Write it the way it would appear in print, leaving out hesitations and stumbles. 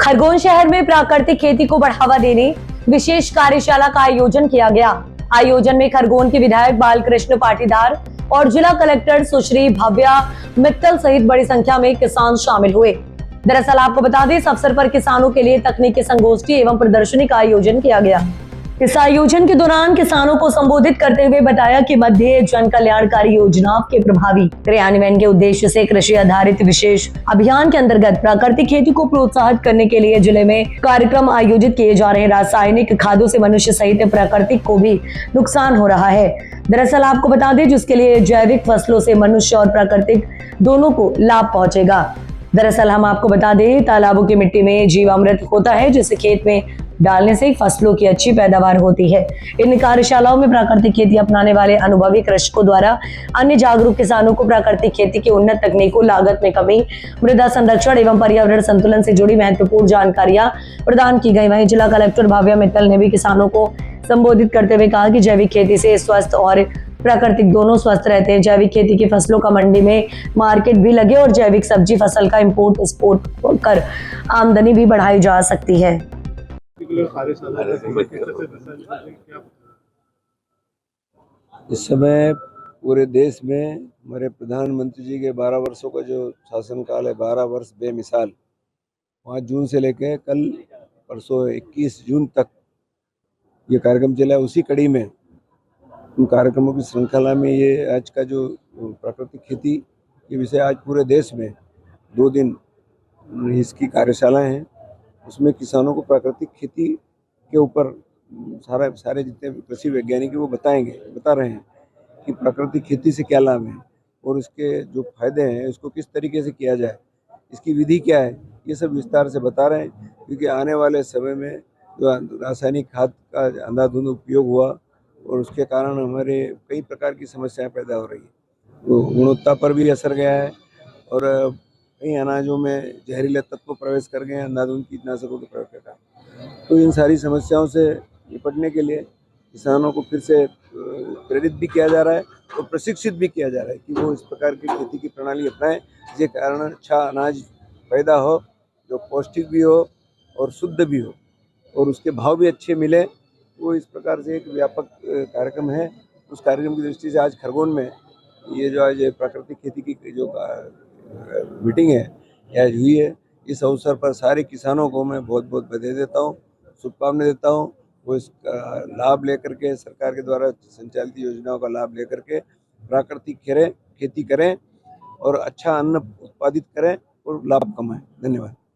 खरगोन शहर में प्राकृतिक खेती को बढ़ावा देने विशेष कार्यशाला का आयोजन किया गया। आयोजन में खरगोन के विधायक बालकृष्ण पाटीदार और जिला कलेक्टर सुश्री भव्या मित्तल सहित बड़ी संख्या में किसान शामिल हुए। दरअसल आपको बता दें, इस अवसर पर किसानों के लिए तकनीकी संगोष्ठी एवं प्रदर्शनी का आयोजन किया गया। इस आयोजन के दौरान किसानों को संबोधित करते हुए बताया कि मध्य जन कल्याणकारी योजनाओं के प्रभावी क्रियान्वयन के उद्देश्य से कृषि आधारित विशेष अभियान के अंतर्गत प्राकृतिक खेती को प्रोत्साहित करने के लिए जिले में कार्यक्रम आयोजित किए जा रहे हैं। रासायनिक खादों से मनुष्य सहित प्राकृतिक को भी नुकसान हो रहा है। दरअसल आपको बता दें, जिसके लिए जैविक फसलों से मनुष्य और प्राकृतिक दोनों को लाभ पहुंचेगा। दरअसल हम आपको बता दें, तालाबों की मिट्टी में जीवामृत होता है, जिसे खेत में डालने से फसलों की अच्छी पैदावार होती है। इन कार्यशालाओं में प्राकृतिक खेती अपनाने वाले अनुभवी कृषकों द्वारा अन्य जागरूक किसानों को प्राकृतिक खेती की उन्नत तकनीकों, लागत में कमी, मृदा संरक्षण एवं पर्यावरण संतुलन से जुड़ी महत्वपूर्ण जानकारियां प्रदान की गई। वहीं जिला कलेक्टर भव्या मित्तल ने भी किसानों को संबोधित करते हुए कहा कि जैविक खेती से स्वस्थ और प्राकृतिक दोनों स्वस्थ रहते हैं। जैविक खेती की फसलों का मंडी में मार्केट भी लगे और जैविक सब्जी फसल का इंपोर्ट एक्सपोर्ट कर आमदनी भी बढ़ाई जा सकती है। इस समय पूरे देश में हमारे प्रधानमंत्री जी के 12 वर्षों का जो शासनकाल है, 12 वर्ष बेमिसाल, 5 जून से लेकर कल परसों 21 जून तक ये कार्यक्रम चला। उसी कड़ी में उन कार्यक्रमों की श्रृंखला में ये आज का जो प्राकृतिक खेती ये विषय आज पूरे देश में 2 दिन इसकी कार्यशालाएं हैं। उसमें किसानों को प्राकृतिक खेती के ऊपर सारे जितने कृषि वैज्ञानिक वो बता रहे हैं कि प्राकृतिक खेती से क्या लाभ है और इसके जो फायदे हैं इसको किस तरीके से किया जाए, इसकी विधि क्या है, ये सब विस्तार से बता रहे हैं। क्योंकि आने वाले समय में जो रासायनिक खाद का अंधाधुंध उपयोग हुआ और उसके कारण हमारे कई प्रकार की समस्याएं पैदा हो रही है, तो गुणवत्ता पर भी असर गया है और कई अनाजों में जहरीले तत्व प्रवेश कर गए हैं अंधाधुंध कीटनाशकों के प्रयोग के कारण। तो इन सारी समस्याओं से निपटने के लिए किसानों को फिर से प्रेरित भी किया जा रहा है और प्रशिक्षित भी किया जा रहा है कि वो इस प्रकार की खेती की प्रणाली अपनाएं, जिसके कारण अच्छा अनाज पैदा हो, जो पौष्टिक भी हो और शुद्ध भी हो और उसके भाव भी अच्छे मिले। वो इस प्रकार से एक व्यापक कार्यक्रम है। उस कार्यक्रम की दृष्टि से आज खरगोन में ये जो आज प्राकृतिक खेती की जो मीटिंग है आज हुई है, इस अवसर पर सारे किसानों को मैं बहुत बहुत बधाई देता हूँ, शुभकामनाएं देता हूँ। वो इसका लाभ लेकर के सरकार के द्वारा संचालित योजनाओं का लाभ लेकर के प्राकृतिक खेती करें और अच्छा अन्न उत्पादित करें और लाभ कमाएं। धन्यवाद।